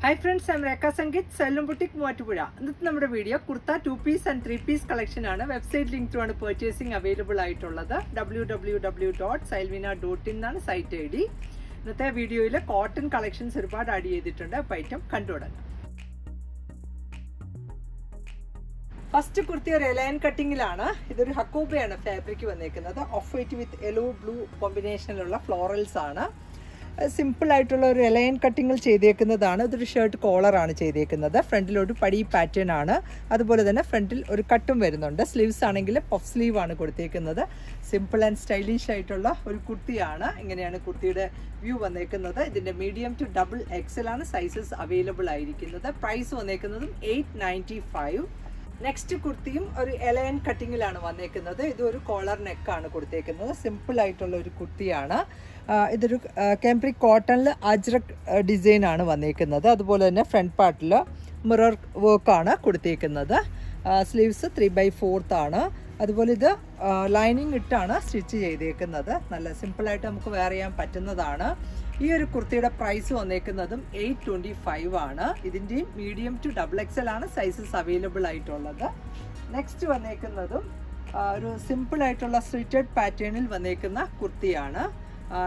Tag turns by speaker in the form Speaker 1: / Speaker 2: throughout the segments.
Speaker 1: Hi friends, I'm Rekha Sangeet, Salon Boutique Muatupuzha. ഇന്നത്തെ നമ്മുടെ video kurta 2-piece and 3-piece collection ആണ്. Website link ആണ് purchasing available ആയിട്ടുള്ളത്. www.sylvina.in എന്നാണ് സൈറ്റ് ഐഡി. ഇന്നത്തെ വീഡിയോയിൽ കോട്ടൺ കളക്ഷൻസ് ഒരുപാട് ആഡ് ചെയ്തിട്ടുണ്ട്. അപ്പോൾ ഐറ്റം കണ്ടുപിടിക്കാം. ഫസ്റ്റ് കുർത്തി ഒരു എലൈൻ കട്ടിങ്ങിലാണ്. ഇതൊരു ഹക്കോബയാണ് ഫാബ്രിക് വന്നേക്കുന്നത്. Off white with yellow blue കോമ്പിനേഷനിലുള്ള ഫ്ലോറൽസ് ആണ്. സിമ്പിൾ ആയിട്ടുള്ള ഒരു എലൈൻ കട്ടിങ്ങിൽ ചെയ്തേക്കുന്നതാണ്. ഇതൊരു ഷർട്ട് കോളറാണ് ചെയ്തേക്കുന്നത്. ഫ്രണ്ടിലൊരു പടി പാറ്റേൺ ആണ്. അതുപോലെ തന്നെ ഫ്രണ്ടിൽ ഒരു കട്ടും വരുന്നുണ്ട്. സ്ലീവ്സ് ആണെങ്കിൽ പഫ് സ്ലീവ് ആണ് കൊടുത്തേക്കുന്നത്. സിമ്പിൾ ആൻഡ് സ്റ്റൈലിഷ് ആയിട്ടുള്ള ഒരു കുർത്തിയാണ്. ഇങ്ങനെയാണ് കുർത്തിയുടെ വ്യൂ വന്നേക്കുന്നത്. ഇതിൻ്റെ മീഡിയം ടു ഡബിൾ എക്സൽ ആണ് സൈസസ് അവൈലബിൾ ആയിരിക്കുന്നത്. പ്രൈസ് വന്നേക്കുന്നതും 895. നെക്സ്റ്റ് കുർത്തിയും ഒരു എലൈൻ കട്ടിങ്ങിലാണ് വന്നേക്കുന്നത്. ഇതൊരു കോളർ നെക്കാണ് കൊടുത്തേക്കുന്നത്. സിമ്പിൾ ആയിട്ടുള്ള ഒരു കുർത്തിയാണ്. ഇതൊരു കാംബ്രിക് കോട്ടണിൽ അജ്രക് ഡിസൈൻ ആണ് വന്നേക്കുന്നത്. അതുപോലെ തന്നെ ഫ്രണ്ട് പാർട്ടിൽ മിറർ വർക്കാണ് കൊടുത്തേക്കുന്നത്. സ്ലീവ്സ് 3/4 ആണ്. അതുപോലെ ഇത് ലൈനിങ് ഇട്ടാണ് സ്റ്റിച്ച് ചെയ്തേക്കുന്നത്. നല്ല സിമ്പിളായിട്ട് നമുക്ക് വെയർ ചെയ്യാൻ പറ്റുന്നതാണ്. ഈ ഒരു കുർത്തിയുടെ പ്രൈസ് വന്നേക്കുന്നതും 825 ആണ്. ഇതിൻ്റെയും മീഡിയം ടു ഡബിൾ എക്സൽ ആണ് സൈസസ് അവൈലബിൾ ആയിട്ടുള്ളത്. നെക്സ്റ്റ് വന്നേക്കുന്നതും ഒരു സിമ്പിൾ ആയിട്ടുള്ള സ്ലിറ്റഡ് പാറ്റേണിൽ വന്നേക്കുന്ന കുർത്തിയാണ്.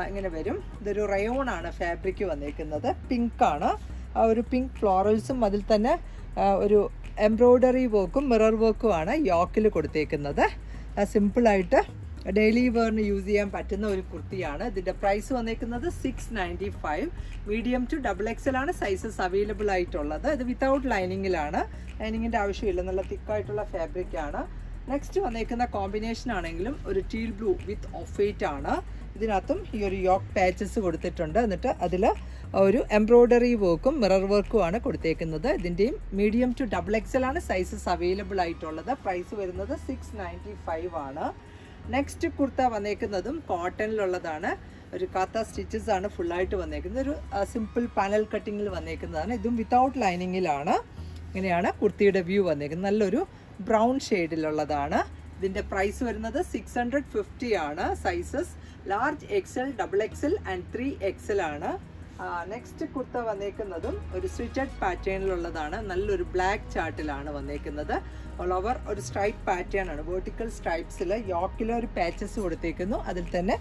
Speaker 1: ഇങ്ങനെ വരും. ഇതൊരു റയോൺ ആണ് ഫാബ്രിക് വന്നേക്കുന്നത്. പിങ്ക് ആണ്. ആ ഒരു പിങ്ക് ഫ്ലോറൽസും അതിൽ തന്നെ ഒരു എംബ്രോയ്ഡറി വർക്കും മിറർ വർക്കും ആണ് യോക്കിൽ കൊടുത്തേക്കുന്നത്. സിമ്പിളായിട്ട് ഡെയിലി വെയറിന് യൂസ് ചെയ്യാൻ പറ്റുന്ന ഒരു കുർത്തിയാണ്. ഇതിൻ്റെ പ്രൈസ് വന്നേക്കുന്നത് 695. മീഡിയം ടു ഡബിൾ എക്സൽ ആണ് സൈസസ് അവൈലബിൾ ആയിട്ടുള്ളത്. ഇത് വിത്തൗട്ട് ലൈനിങ്ങിലാണ്. ലൈനിങ്ങിൻ്റെ ആവശ്യമില്ല. നല്ല തിക്കായിട്ടുള്ള ഫാബ്രിക് ആണ്. നെക്സ്റ്റ് വന്നേക്കുന്ന കോമ്പിനേഷൻ ആണെങ്കിലും ഒരു teal blue width of white ആണ്. ഇതിനകത്തും ഈ ഒരു യോക്ക് പാച്ചസ് കൊടുത്തിട്ടുണ്ട്. എന്നിട്ട് അതിൽ ഒരു എംബ്രോയ്ഡറി വർക്കും മിറർ വർക്കും ആണ് കൊടുത്തേക്കുന്നത്. ഇതിൻ്റെയും മീഡിയം ടു ഡബിൾ എക്സൽ ആണ് സൈസസ് അവൈലബിൾ ആയിട്ടുള്ളത്. പ്രൈസ് വരുന്നത് 695 ആണ്. നെക്സ്റ്റ് കുർത്ത വന്നേക്കുന്നതും കോട്ടണിലുള്ളതാണ്. ഒരു കാത്ത സ്റ്റിച്ചസ് ആണ് ഫുള്ളായിട്ട് വന്നേക്കുന്നത്. ഒരു സിമ്പിൾ പാനൽ കട്ടിങ്ങിൽ വന്നേക്കുന്നതാണ്. ഇതും വിത്തൗട്ട് ലൈനിങ്ങിലാണ്. ഇങ്ങനെയാണ് കുർത്തിയുടെ വ്യൂ വന്നേക്കുന്നത്. നല്ലൊരു ബ്രൗൺ ഷെയ്ഡിലുള്ളതാണ്. ഇതിൻ്റെ പ്രൈസ് വരുന്നത് 650 ആണ്. Sizes large XL, double XL and 3XL ആണ്. നെക്സ്റ്റ് കുർത്ത വന്നേക്കുന്നതും ഒരു സ്റ്റിച്ചഡ് പാറ്റേണിലുള്ളതാണ്. നല്ലൊരു ബ്ലാക്ക് ചാർട്ടിലാണ് വന്നേക്കുന്നത്. ഓൾ ഓവർ ഒരു സ്ട്രൈപ്പ് പാറ്റേൺ ആണ്. വെർട്ടിക്കൽ സ്ട്രൈപ്സിൽ യോക്കിൽ ഒരു പാച്ചസ് കൊടുത്തേക്കുന്നു. അതിൽ തന്നെ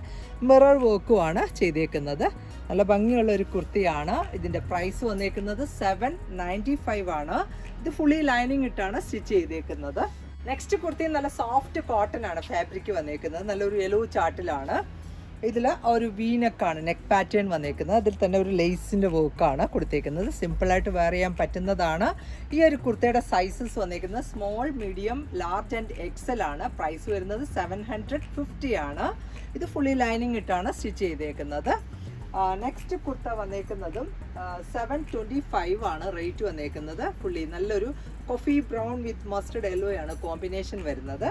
Speaker 1: മിറർ വർക്കും ആണ് ചെയ്തേക്കുന്നത്. നല്ല ഭംഗിയുള്ള ഒരു കുർത്തിയാണ്. ഇതിൻ്റെ പ്രൈസ് വന്നേക്കുന്നത് 795 ആണ്. ഇത് ഫുള്ളി ലൈനിങ് ഇട്ടാണ് സ്റ്റിച്ച് ചെയ്തേക്കുന്നത്. നെക്സ്റ്റ് കുർത്തി നല്ല സോഫ്റ്റ് കോട്ടൺ ആണ് ഫാബ്രിക് വന്നേക്കുന്നത്. നല്ലൊരു യെല്ലോ ചാർട്ടിലാണ്. ഇതിൽ ഒരു വീനക്കാണ് നെക്ക് പാറ്റേൺ വന്നേക്കുന്നത്. അതിൽ തന്നെ ഒരു ലേസിൻ്റെ വർക്കാണ് കൊടുത്തേക്കുന്നത്. സിമ്പിളായിട്ട് വെയർ ചെയ്യാൻ പറ്റുന്നതാണ്. ഈ ഒരു കുർത്തയുടെ സൈസസ് വന്നേക്കുന്നത് small, medium, large and Excel ആണ്. പ്രൈസ് വരുന്നത് 750 ആണ്. ഇത് ഫുള്ളി ലൈനിങ് ഇട്ടാണ് സ്റ്റിച്ച് ചെയ്തേക്കുന്നത്. നെക്സ്റ്റ് കുർത്ത വന്നേക്കുന്നതും 725 ആണ് റേറ്റ് വന്നേക്കുന്നത്. ഫുള്ളി നല്ലൊരു കോഫി ബ്രൗൺ വിത്ത് മസ്റ്റർഡ് യെല്ലോ ആണ് കോമ്പിനേഷൻ വരുന്നത്.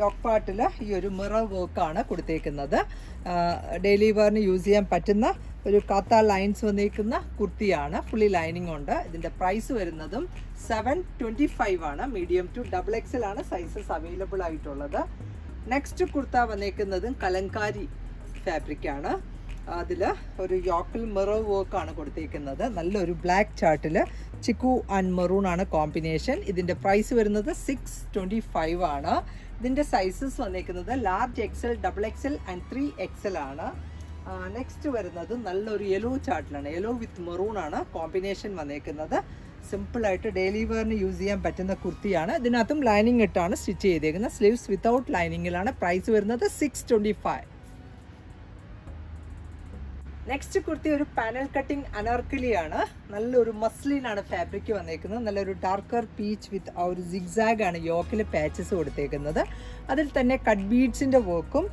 Speaker 1: യോക്ക് പാർട്ടിൽ ഈ ഒരു മിറർ വർക്കാണ് കൊടുത്തേക്കുന്നത്. ഡെയിലി വെയറിന് യൂസ് ചെയ്യാൻ പറ്റുന്ന ഒരു കാത്ത ലൈൻസ് വന്നേക്കുന്ന കുർത്തിയാണ്. ഫുള്ളി ലൈനിങ് ഉണ്ട്. ഇതിൻ്റെ പ്രൈസ് വരുന്നതും 725 ആണ്. മീഡിയം ടു ഡബിൾ എക്സൽ ആണ് സൈസസ് അവൈലബിൾ ആയിട്ടുള്ളത്. നെക്സ്റ്റ് കുർത്ത വന്നേക്കുന്നതും കലങ്കാരി ഫാബ്രിക്കാണ്. അതിൽ ഒരു യോക്കിൽ മിറർ വർക്കാണ് കൊടുത്തേക്കുന്നത്. നല്ലൊരു ബ്ലാക്ക് ചാർട്ടിൽ ചിക്കു ആൻഡ് മെറൂൺ ആണ് കോമ്പിനേഷൻ. ഇതിൻ്റെ പ്രൈസ് വരുന്നത് 625 ആണ്. ഇതിൻ്റെ സൈസസ് വന്നേക്കുന്നത് large XL, double XL and 3XL ആണ്. നെക്സ്റ്റ് വരുന്നത് നല്ലൊരു യെല്ലോ ചാർട്ടിലാണ്. യെല്ലോ വിത്ത് മെറൂൺ ആണ് കോമ്പിനേഷൻ വന്നേക്കുന്നത്. സിമ്പിളായിട്ട് ഡെയിലി വെയറിന് യൂസ് ചെയ്യാൻ പറ്റുന്ന കുർത്തിയാണ്. ഇതിനകത്തും ലൈനിങ് ഇട്ടാണ് സ്റ്റിച്ച് ചെയ്തേക്കുന്നത്. Sleeves without ലൈനിങ്ങിലാണ്. പ്രൈസ് വരുന്നത് 625. നെക്സ്റ്റ് കുർത്തി ഒരു പാനൽ കട്ടിങ് അനാർക്കലിയാണ്. നല്ലൊരു മസ്ലിനാണ് ഫാബ്രിക് വന്നേക്കുന്നത്. നല്ലൊരു ഡാർക്കർ പീച്ച് വിത്ത് ആ ഒരു സിഗ്സാഗ് ആണ് യോക്കിൽ പാച്ചസ് കൊടുത്തേക്കുന്നത്. അതിൽ തന്നെ കട്ട് ബീഡ്സിൻ്റെ വർക്കും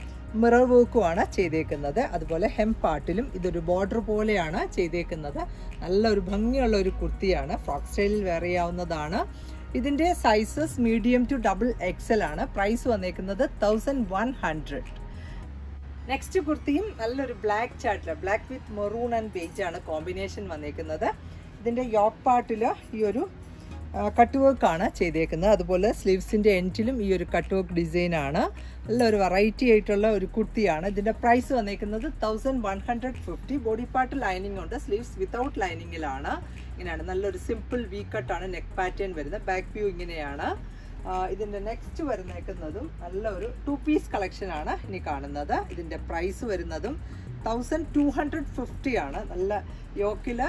Speaker 1: മിറർ വർക്കും ആണ് ചെയ്തേക്കുന്നത്. അതുപോലെ ഹെം പാർട്ടിലും ഇതൊരു ബോർഡർ പോലെയാണ് ചെയ്തേക്കുന്നത്. നല്ലൊരു ഭംഗിയുള്ള ഒരു കുർത്തിയാണ്. ഫ്രോക്ക് സ്റ്റൈലിൽ വെയർ ചെയ്യാവുന്നതാണ്. ഇതിൻ്റെ sizes medium to double XL ആണ്. പ്രൈസ് വന്നേക്കുന്നത് 1100. നെക്സ്റ്റ് കുർത്തിയും നല്ലൊരു ബ്ലാക്ക് ചാർട്ടിൽ black with maroon and beige ആണ് കോമ്പിനേഷൻ വന്നേക്കുന്നത്. ഇതിൻ്റെ യോക്ക് പാർട്ടിൽ ഈ ഒരു കട്ട് വർക്കാണ് ചെയ്തേക്കുന്നത്. അതുപോലെ സ്ലീവ്സിൻ്റെ എൻഡിലും ഈ ഒരു കട്ട് വർക്ക് ഡിസൈനാണ്. നല്ലൊരു വെറൈറ്റി ആയിട്ടുള്ള ഒരു കുർത്തിയാണ്. ഇതിൻ്റെ പ്രൈസ് വന്നേക്കുന്നത് 1150. ബോഡി പാർട്ട് ലൈനിങ് ഉണ്ട്, സ്ലീവ്സ് വിത്തൗട്ട് ലൈനിങ്ങിലാണ്. ഇങ്ങനെയാണ് നല്ലൊരു സിമ്പിൾ വി കട്ടാണ് നെക്ക് പാറ്റേൺ വരുന്നത്. ബാക്ക് വ്യൂ ഇങ്ങനെയാണ്. ഇതിൻ്റെ നെക്സ്റ്റ് വരുന്നേക്കുന്നതും നല്ലൊരു 2 പീസ് കളക്ഷനാണ് ഇനി കാണുന്നത്. ഇതിൻ്റെ പ്രൈസ് വരുന്നതും 1250 ആണ്. നല്ല യോക്കിൽ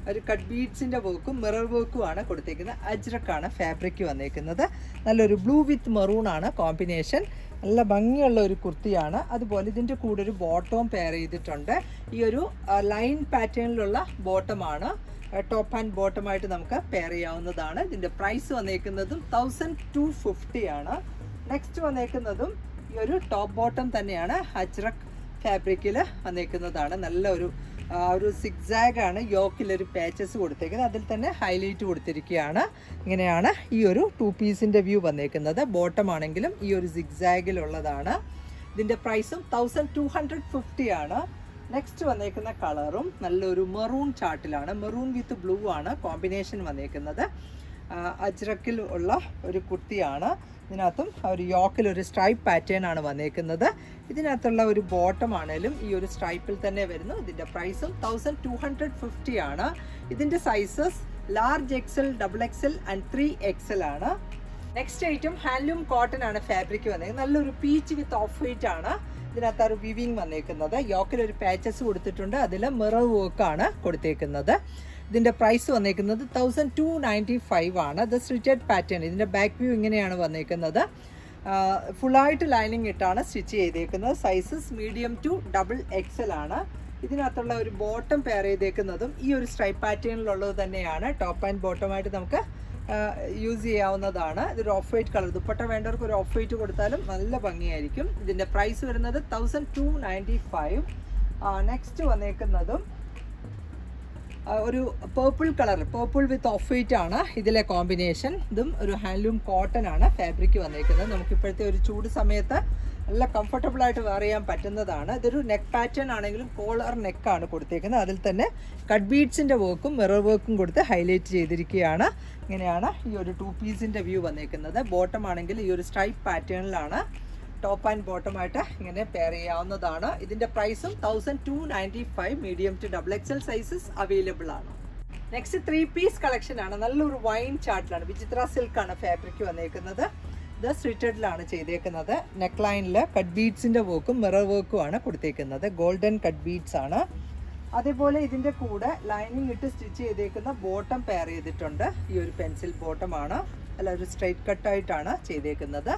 Speaker 1: ഒരു കട്ട് ബീഡ്സിൻ്റെ വർക്കും മിറർ വർക്കുമാണ് കൊടുത്തേക്കുന്നത്. അജ്രക്കാണ് ഫാബ്രിക് വന്നേക്കുന്നത്. നല്ലൊരു ബ്ലൂ വിത്ത് മെറൂൺ ആണ് കോമ്പിനേഷൻ. നല്ല ഭംഗിയുള്ള ഒരു കുർത്തിയാണ്. അതുപോലെ ഇതിൻ്റെ കൂടെ ഒരു ബോട്ടവും പെയർ ചെയ്തിട്ടുണ്ട്. ഈ ഒരു ലൈൻ പാറ്റേണിലുള്ള ബോട്ടമാണ്. ടോപ്പ് ആൻഡ് ബോട്ടമായിട്ട് നമുക്ക് പെയർ ചെയ്യാവുന്നതാണ്. ഇതിൻ്റെ പ്രൈസ് വന്നേക്കുന്നതും 1250 ആണ്. നെക്സ്റ്റ് വന്നേക്കുന്നതും ഈ ഒരു ടോപ്പ് ബോട്ടം തന്നെയാണ്. അജ്രക് ഫാബ്രിക്കിൽ വന്നേക്കുന്നതാണ്. നല്ലൊരു ഒരു സിഗ്സാഗാണ് യോക്കിലൊരു പാച്ചസ് കൊടുത്തേക്കുന്നത്. അതിൽ തന്നെ ഹൈലൈറ്റ് കൊടുത്തിരിക്കുകയാണ്. ഇങ്ങനെയാണ് ഈ ഒരു 2 പീസിൻ്റെ വ്യൂ വന്നേക്കുന്നത്. ബോട്ടം ആണെങ്കിലും ഈ ഒരു സിഗ്സാഗിലുള്ളതാണ്. ഇതിൻ്റെ പ്രൈസും 1250 ആണ്. നെക്സ്റ്റ് വന്നേക്കുന്ന കളറും നല്ലൊരു മെറൂൺ ചാർട്ടിലാണ്. മെറൂൺ വിത്ത് ബ്ലൂ ആണ് കോമ്പിനേഷൻ വന്നേക്കുന്നത്. അജ്രക്കിൽ ഉള്ള ഒരു കുർത്തിയാണ്. ഇതിനകത്തും ഒരു യോക്കിലൊരു സ്ട്രൈപ്പ് പാറ്റേൺ ആണ് വന്നേക്കുന്നത്. ഇതിനകത്തുള്ള ഒരു ബോട്ടം ആണെങ്കിലും ഈ ഒരു സ്ട്രൈപ്പിൽ തന്നെ വരുന്നു. ഇതിൻ്റെ പ്രൈസും 1250 ആണ്. ഇതിൻ്റെ sizes large XL, XXL and 3XL ആണ്. നെക്സ്റ്റ് ഐറ്റം ഹാൻഡ്ലൂം കോട്ടൺ ആണ് ഫാബ്രിക് വന്നേക്കുന്നത്. നല്ലൊരു പീച്ച് വിത്ത് ഓഫ് വൈറ്റ് ആണ്. ഇതിനകത്ത് ഒരു വിവിങ് വന്നേക്കുന്നത്. യോക്കിലൊരു പാച്ചസ് കൊടുത്തിട്ടുണ്ട്. അതിൽ മിറർ വർക്കാണ് കൊടുത്തേക്കുന്നത്. ഇതിൻ്റെ പ്രൈസ് വന്നേക്കുന്നത് 1295 ആണ്. ഇത് സ്റ്റിച്ചഡ് പാറ്റേൺ. ഇതിൻ്റെ ബാക്ക് വ്യൂ ഇങ്ങനെയാണ് വന്നേക്കുന്നത്. ഫുള്ളായിട്ട് ലൈനിങ് ഇട്ടാണ് സ്റ്റിച്ച് ചെയ്തേക്കുന്നത്. സൈസസ് മീഡിയം ടു XXL ആണ്. ഇതിനകത്തുള്ള ഒരു ബോട്ടം പെയർ ചെയ്തേക്കുന്നതും ഈ ഒരു സ്ട്രൈപ്പ് പാറ്റേണിലുള്ളത് തന്നെയാണ്. ടോപ്പ് ആൻഡ് ബോട്ടമായിട്ട് നമുക്ക് യൂസ് ചെയ്യാവുന്നതാണ്. ഇതൊരു ഓഫ് വൈറ്റ് കളർ. ദുപ്പട്ട വേണ്ടവർക്ക് ഒരു ഓഫ് വൈറ്റ് കൊടുത്താലും നല്ല ഭംഗിയായിരിക്കും. ഇതിൻ്റെ പ്രൈസ് വരുന്നത് 1295. നെക്സ്റ്റ് വന്നേക്കുന്നതും ഒരു purple colour, purple width of white ആണ് ഇതിലെ കോമ്പിനേഷൻ. ഇതും ഒരു ഹാൻഡ്ലൂം കോട്ടൺ ആണ് ഫാബ്രിക് വന്നേക്കുന്നത്. നമുക്കിപ്പോഴത്തെ ഒരു ചൂട് സമയത്ത് നല്ല കംഫർട്ടബിൾ ആയിട്ട് വെയർ ചെയ്യാൻ പറ്റുന്നതാണ്. ഇതൊരു നെക്ക് പാറ്റേൺ ആണെങ്കിലും കോളർ നെക്കാണ് കൊടുത്തേക്കുന്നത്. അതിൽ തന്നെ കട്ട് ബീഡ്സിൻ്റെ വർക്കും മിറർ വർക്കും കൊടുത്ത് ഹൈലൈറ്റ് ചെയ്തിരിക്കുകയാണ്. ഇങ്ങനെയാണ് ഈ ഒരു 2 പീസിൻ്റെ വ്യൂ വന്നേക്കുന്നത്. ബോട്ടം ആണെങ്കിൽ ഈ ഒരു സ്ട്രൈപ്പ് പാറ്റേണിലാണ്. ടോപ്പ് ആൻഡ് ബോട്ടമായിട്ട് ഇങ്ങനെ പെയർ ചെയ്യാവുന്നതാണ്. ഇതിൻ്റെ പ്രൈസും 1295. Medium to XXL sizes available ആണ്. നെക്സ്റ്റ് 3 പീസ് കളക്ഷൻ ആണ്. നല്ലൊരു വൈൻ ചാർട്ടിലാണ്. വിചിത്ര സിൽക്കാണ് ഫാബ്രിക് വന്നേക്കുന്നത്. ഇത് സ്റ്റിച്ചഡിലാണ് ചെയ്തേക്കുന്നത്. നെക്ക് ലൈനിൽ കട്ട് ബീഡ്സിൻ്റെ വർക്കും മിറർ വർക്കും ആണ് കൊടുത്തേക്കുന്നത്. ഗോൾഡൻ കട്ട് ബീഡ്സ് ആണ്. അതേപോലെ ഇതിൻ്റെ കൂടെ ലൈനിങ് ഇട്ട് സ്റ്റിച്ച് ചെയ്തേക്കുന്ന ബോട്ടം പെയർ ചെയ്തിട്ടുണ്ട്. ഈ ഒരു പെൻസിൽ ബോട്ടമാണ്. അല്ല, ഒരു സ്ട്രൈറ്റ് കട്ടായിട്ടാണ് ചെയ്തേക്കുന്നത്.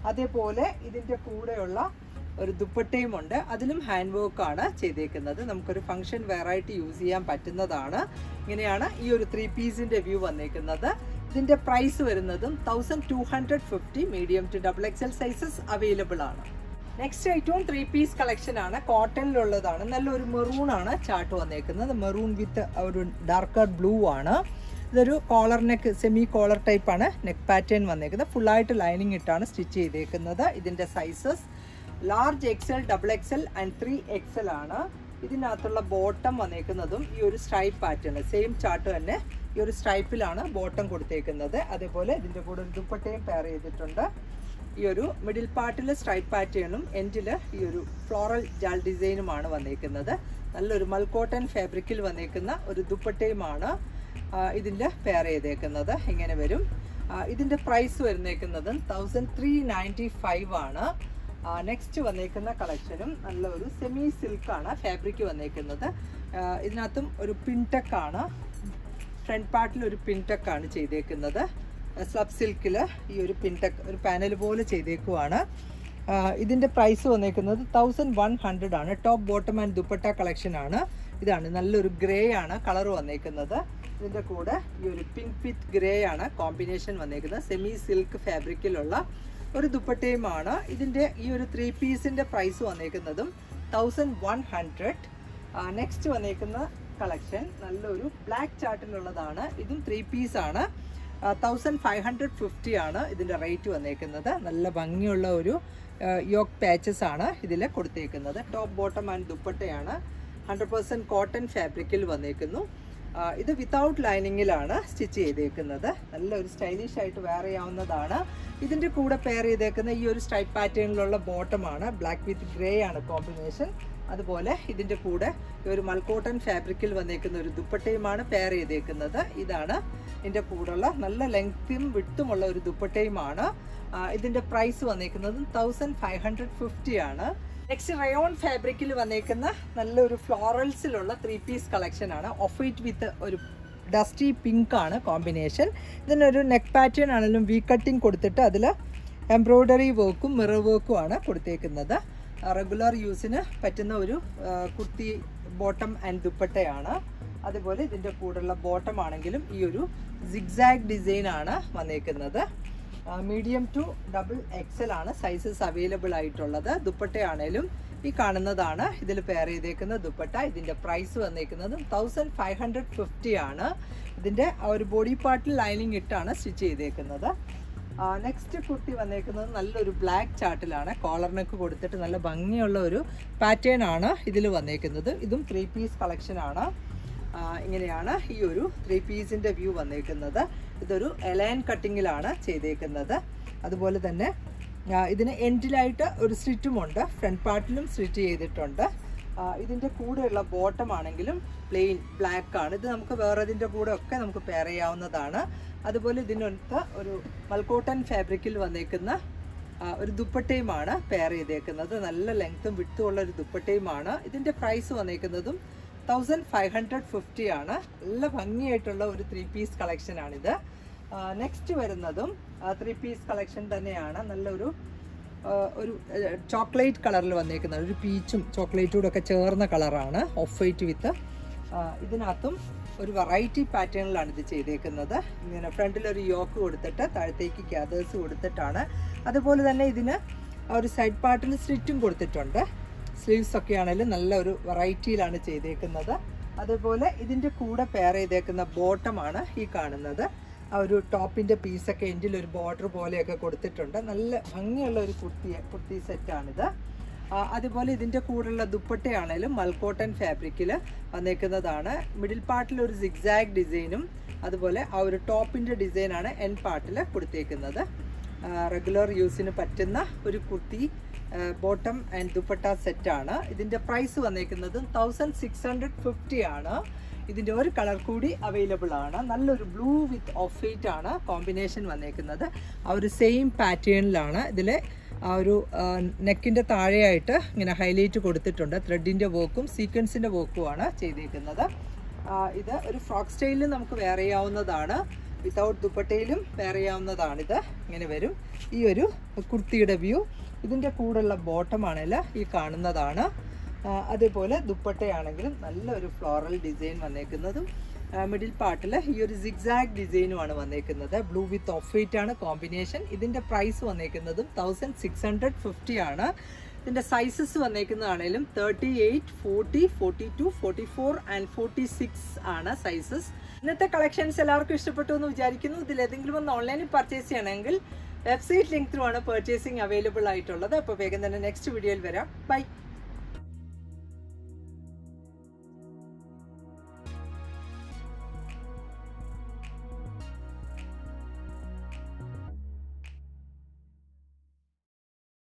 Speaker 1: അതേപോലെ ഇതിൻ്റെ കൂടെയുള്ള ഒരു ദുപ്പട്ടയും ഉണ്ട്. അതിലും ഹാൻഡ് വർക്കാണ് ചെയ്തേക്കുന്നത്. നമുക്കൊരു ഫംഗ്ഷൻ വെയറായിട്ട് യൂസ് ചെയ്യാൻ പറ്റുന്നതാണ്. ഇങ്ങനെയാണ് ഈ ഒരു 3 പീസിൻ്റെ വ്യൂ വന്നേക്കുന്നത്. ഇതിൻ്റെ പ്രൈസ് വരുന്നതും 1250. Medium to XXL sizes available ആണ്. നെക്സ്റ്റ് ഐറ്റവും 3 പീസ് കളക്ഷൻ ആണ്. കോട്ടണിലുള്ളതാണ്. നല്ലൊരു മെറൂൺ ആണ് ചാർട്ട് വന്നേക്കുന്നത്. മെറൂൺ വിത്ത് ഒരു ഡാർക്കർ ബ്ലൂ ആണ്. ഇതൊരു കോളർ നെക്ക്, സെമി കോളർ ടൈപ്പാണ് നെക്ക് പാറ്റേൺ വന്നേക്കുന്നത്. ഫുള്ളായിട്ട് ലൈനിങ് ഇട്ടാണ് സ്റ്റിച്ച് ചെയ്തേക്കുന്നത്. ഇതിൻ്റെ sizes large XL, XXL and 3XL ആണ്. ഇതിനകത്തുള്ള ബോട്ടം വന്നേക്കുന്നതും ഈ ഒരു സ്ട്രൈപ്പ് പാറ്റേൺ, സെയിം ചാർട്ട് തന്നെ ഈ ഒരു സ്ട്രൈപ്പിലാണ് ബോട്ടം കൊടുത്തേക്കുന്നത്. അതേപോലെ ഇതിൻ്റെ കൂടെ ഒരു ദുപ്പട്ടയും പെയർ ചെയ്തിട്ടുണ്ട്. ഈ ഒരു മിഡിൽ പാർട്ടിൽ സ്ട്രൈപ്പ് പാറ്റേണും എൻഡിൽ ഈ ഒരു ഫ്ലോറൽ ജാൽ ഡിസൈനുമാണ് വന്നേക്കുന്നത്. നല്ലൊരു മൽക്കോട്ടൺ ഫാബ്രിക്കിൽ വന്നേക്കുന്ന ഒരു ദുപ്പട്ടയുമാണ് ഇതിൻ്റെ പെയർ ചെയ്തേക്കുന്നത്. ഇങ്ങനെ വരും. ഇതിൻ്റെ പ്രൈസ് വരുന്നേക്കുന്നത് 1395 ആണ്. നെക്സ്റ്റ് വന്നേക്കുന്ന കളക്ഷനും നല്ലൊരു സെമി സിൽക്കാണ് ഫാബ്രിക് വന്നേക്കുന്നത്. ഇതിനകത്തും ഒരു പിൻടെക്കാണ്. ഫ്രണ്ട് പാർട്ടിൽ ഒരു പിൻടെക്കാണ് ചെയ്തേക്കുന്നത്. സ്ലബ് സിൽക്കിൽ ഈ ഒരു പിൻടെക്ക് ഒരു പാനൽ പോലെ ചെയ്തേക്കുവാണ്. ഇതിൻ്റെ പ്രൈസ് വന്നേക്കുന്നത് 1100 ആണ്. ടോപ്പ് ബോട്ടം ആൻഡ് ദുപ്പട്ട കളക്ഷനാണ്. ഇതാണ് നല്ലൊരു ഗ്രേ ആണ് കളർ വന്നേക്കുന്നത്. ഇതിൻ്റെ കൂടെ ഈ ഒരു പിങ്ക് വിത്ത് ഗ്രേ ആണ് കോമ്പിനേഷൻ വന്നേക്കുന്നത്. സെമി സിൽക്ക് ഫാബ്രിക്കിലുള്ള ഒരു ദുപ്പട്ടയുമാണ്. ഇതിൻ്റെ ഈ ഒരു 3 പീസിൻ്റെ പ്രൈസ് വന്നേക്കുന്നതും 1100. നെക്സ്റ്റ് വന്നേക്കുന്ന കളക്ഷൻ നല്ലൊരു ബ്ലാക്ക് ചാർട്ടിലുള്ളതാണ്. ഇതും 3 പീസാണ്. 1550 ആണ് ഇതിൻ്റെ റേറ്റ് വന്നേക്കുന്നത്. നല്ല ഭംഗിയുള്ള ഒരു യോക്ക് പാച്ചസ് ആണ് ഇതിൽ കൊടുത്തേക്കുന്നത്. ടോപ്പ് ബോട്ടം ആൻഡ് ദുപ്പട്ടയാണ്. 100% കോട്ടൺ ഫാബ്രിക്കിൽ വന്നേക്കുന്നു. ഇത് വിത്തൗട്ട് ലൈനിങ്ങിലാണ് സ്റ്റിച്ച് ചെയ്തേക്കുന്നത്. നല്ലൊരു സ്റ്റൈലിഷ് ആയിട്ട് വെയർ ചെയ്യാവുന്നതാണ്. ഇതിൻ്റെ കൂടെ പെയർ ചെയ്തേക്കുന്ന ഈ ഒരു സ്ട്രൈപ്പ് പാറ്റേണിലുള്ള ബോട്ടമാണ്. ബ്ലാക്ക് വിത്ത് ഗ്രേ ആണ് കോമ്പിനേഷൻ. അതുപോലെ ഇതിൻ്റെ കൂടെ ഈ ഒരു മൽക്കോട്ടൺ ഫാബ്രിക്കിൽ വന്നേക്കുന്ന ഒരു ദുപ്പട്ടയുമാണ് പെയർ ചെയ്തേക്കുന്നത്. ഇതാണ് ഇതിൻ്റെ കൂടെയുള്ള നല്ല ലെങ്ത്തും വിട്ടുമുള്ള ഒരു ദുപ്പട്ടയുമാണ്. ഇതിൻ്റെ പ്രൈസ് വന്നേക്കുന്നത് 1550 ആണ്. നെക്സ്റ്റ് റയോൺ ഫാബ്രിക്കിൽ വന്നേക്കുന്ന നല്ലൊരു ഫ്ലോറൽസിലുള്ള 3 പീസ് കളക്ഷൻ ആണ്. ഓഫ് വൈറ്റ് വിത്ത് ഒരു ഡസ്റ്റി പിങ്ക് ആണ് കോമ്പിനേഷൻ. ഇതിനൊരു നെക്ക് പാറ്റേൺ ആണെങ്കിലും വി കട്ടിങ് കൊടുത്തിട്ട് അതിൽ എംബ്രോയ്ഡറി വർക്കും മിറർ വർക്കും ആണ് കൊടുത്തേക്കുന്നത്. റെഗുലർ യൂസിന് പറ്റുന്ന ഒരു കുർത്തി ബോട്ടം ആൻഡ് ദുപ്പട്ടയാണ്. അതുപോലെ ഇതിൻ്റെ കൂടെയുള്ള ബോട്ടം ആണെങ്കിലും ഈ ഒരു സിഗ്സാഗ് ഡിസൈൻ ആണ് വന്നേക്കുന്നത്. മീഡിയം ടു ഡബിൾ എക്സൽ ആണ് സൈസസ് അവൈലബിൾ ആയിട്ടുള്ളത്. ദുപ്പട്ടയാണേലും ഈ കാണുന്നതാണ് ഇതിൽ പെയർ ചെയ്തേക്കുന്ന ദുപ്പട്ട. ഇതിൻ്റെ പ്രൈസ് വന്നേക്കുന്നത് 1550 ആണ്. ഇതിൻ്റെ ഒരു ബോഡി പാർട്ടിൽ ലൈനിങ് ഇട്ടാണ് സ്റ്റിച്ച് ചെയ്തേക്കുന്നത്. നെക്സ്റ്റ് കുർത്തി വന്നേക്കുന്നത് നല്ലൊരു ബ്ലാക്ക് ചാർട്ടിലാണ്. കോളർ നെക്ക് കൊടുത്തിട്ട് നല്ല ഭംഗിയുള്ള ഒരു പാറ്റേൺ ആണ് ഇതിൽ വന്നേക്കുന്നത്. ഇതും 3 പീസ് കളക്ഷനാണ്. ഇങ്ങനെയാണ് ഈ ഒരു 3 പീസിൻ്റെ വ്യൂ വന്നേക്കുന്നത്. ഇതൊരു എലൈൻ കട്ടിങ്ങിലാണ് ചെയ്തേക്കുന്നത്. അതുപോലെ തന്നെ ഇതിന് എൻഡിലായിട്ട് ഒരു സ്ലിറ്റുമുണ്ട്. ഫ്രണ്ട് പാർട്ടിലും സ്ലിറ്റ് ചെയ്തിട്ടുണ്ട്. ഇതിൻ്റെ കൂടെയുള്ള ബോട്ടം ആണെങ്കിലും പ്ലെയിൻ ബ്ലാക്ക് ആണ്. ഇത് നമുക്ക് വേറെ ഇതിൻ്റെ കൂടെ ഒക്കെ നമുക്ക് പെയർ ചെയ്യാവുന്നതാണ്. അതുപോലെ ഇതിനൊക്കെ ഒരു മൽക്കോട്ടൺ ഫാബ്രിക്കിൽ വന്നേക്കുന്ന ഒരു ദുപ്പട്ടയുമാണ് പെയർ ചെയ്തേക്കുന്നത്. നല്ല ലെങ്ത്തും വിട്ടും ഉള്ള ഒരു ദുപ്പട്ടയുമാണ്. ഇതിൻ്റെ പ്രൈസ് വന്നേക്കുന്നതും 1550 ആണ്. നല്ല ഭംഗിയായിട്ടുള്ള ഒരു 3 പീസ് കളക്ഷനാണിത്. നെക്സ്റ്റ് വരുന്നതും 3 പീസ് കളക്ഷൻ തന്നെയാണ്. നല്ലൊരു ഒരു ചോക്ലേറ്റ് കളറിൽ വന്നേക്കുന്ന ഒരു പീച്ചും ചോക്ലേറ്റും കൂടെ ഒക്കെ ചേർന്ന കളറാണ്. ഓഫ് വൈറ്റ് വിത്ത് ഇതിനകത്തും ഒരു വെറൈറ്റി പാറ്റേണിലാണ് ഇത് ചെയ്തേക്കുന്നത്. ഇങ്ങനെ ഫ്രണ്ടിലൊരു യോക്ക് കൊടുത്തിട്ട് താഴത്തേക്ക് ക്യാദേഴ്സ് കൊടുത്തിട്ടാണ്. അതുപോലെ തന്നെ ഇതിന് ഒരു സൈഡ് പാർട്ടിൽ സ്ലിറ്റും കൊടുത്തിട്ടുണ്ട്. സ്ലീവ്സ് ഒക്കെ ആണെങ്കിലും നല്ല ഒരു വെറൈറ്റിയിലാണ് ചെയ്തേക്കുന്നത്. അതുപോലെ ഇതിൻ്റെ കൂടെ പെയർ ചെയ്തേക്കുന്ന ബോട്ടമാണ് ഈ കാണുന്നത്. ആ ഒരു ടോപ്പിൻ്റെ പീസൊക്കെ എൻഡിൽ ഒരു ബോർഡർ പോലെയൊക്കെ കൊടുത്തിട്ടുണ്ട്. നല്ല ഭംഗിയുള്ള ഒരു കുർത്തി സെറ്റാണിത്. അതുപോലെ ഇതിൻ്റെ കൂടെയുള്ള ദുപ്പട്ടയാണേലും മൽക്കോട്ടൺ ഫാബ്രിക്കിൽ വന്നേക്കുന്നതാണ്. മിഡിൽ പാർട്ടിൽ ഒരു സിഗ്സാഗ് ഡിസൈനും അതുപോലെ ആ ഒരു ടോപ്പിൻ്റെ ഡിസൈനാണ് എൻ പാർട്ടിൽ കൊടുത്തേക്കുന്നത്. റെഗുലർ യൂസിന് പറ്റുന്ന ഒരു കുർത്തി ബോട്ടം ആൻഡ് ദുപ്പട്ട സെറ്റാണ്. ഇതിൻ്റെ പ്രൈസ് വന്നേക്കുന്നത് 1650 ആണ്. ഇതിൻ്റെ ഒരു കളർ കൂടി അവൈലബിൾ ആണ്. നല്ലൊരു ബ്ലൂ വിത്ത് ഓഫ് വൈറ്റ് ആണ് കോമ്പിനേഷൻ വന്നേക്കുന്നത്. ആ ഒരു സെയിം പാറ്റേണിലാണ് ഇതിൽ ആ ഒരു നെക്കിൻ്റെ താഴെയായിട്ട് ഇങ്ങനെ ഹൈലൈറ്റ് കൊടുത്തിട്ടുണ്ട്. ത്രെഡിൻ്റെ വർക്കും സീക്വൻസിൻ്റെ വർക്കുമാണ് ചെയ്തേക്കുന്നത്. ഇത് ഒരു ഫ്രോക്ക് സ്റ്റൈലിൽ നമുക്ക് വെയർ ചെയ്യാവുന്നതാണ്. വിത്തൗട്ട് ദുപ്പട്ടയിലും വെയർ ചെയ്യാവുന്നതാണിത്. ഇങ്ങനെ വരും ഈ ഒരു കുർത്തിയുടെ വ്യൂ. ഇതിൻ്റെ കൂടെയുള്ള ബോട്ടമാണെങ്കിൽ ഈ കാണുന്നതാണ്. അതേപോലെ ദുപ്പട്ടയാണെങ്കിലും നല്ലൊരു ഫ്ലോറൽ ഡിസൈൻ വന്നേക്കുന്നതും മിഡിൽ പാർട്ടിൽ ഈ ഒരു സിഗ്സാഗ് ഡിസൈനുമാണ് വന്നേക്കുന്നത്. ബ്ലൂ വിത്ത് ഓഫ് വൈറ്റ് ആണ് കോമ്പിനേഷൻ. ഇതിൻ്റെ പ്രൈസ് വന്നേക്കുന്നതും 1650 ആണ്. ഇതിൻ്റെ സൈസസ് വന്നേക്കുന്നതാണേലും 38, 40, 42, 44 ആൻഡ് 46 ആണ് സൈസസ്. ഇന്നത്തെ കളക്ഷൻസ് എല്ലാവർക്കും ഇഷ്ടപ്പെട്ടു എന്ന് വിചാരിക്കുന്നു. ഇതിലേതെങ്കിലും ഒന്ന് ഓൺലൈനിൽ പർച്ചേസ് ചെയ്യണമെങ്കിൽ വെബ്സൈറ്റ് ലിങ്ക് ത്രൂ ആണ് പർച്ചേസിങ് അവൈലബിൾ ആയിട്ടുള്ളത്. അപ്പോൾ വേഗം തന്നെ നെക്സ്റ്റ് വീഡിയോയിൽ വരാം. ബൈ.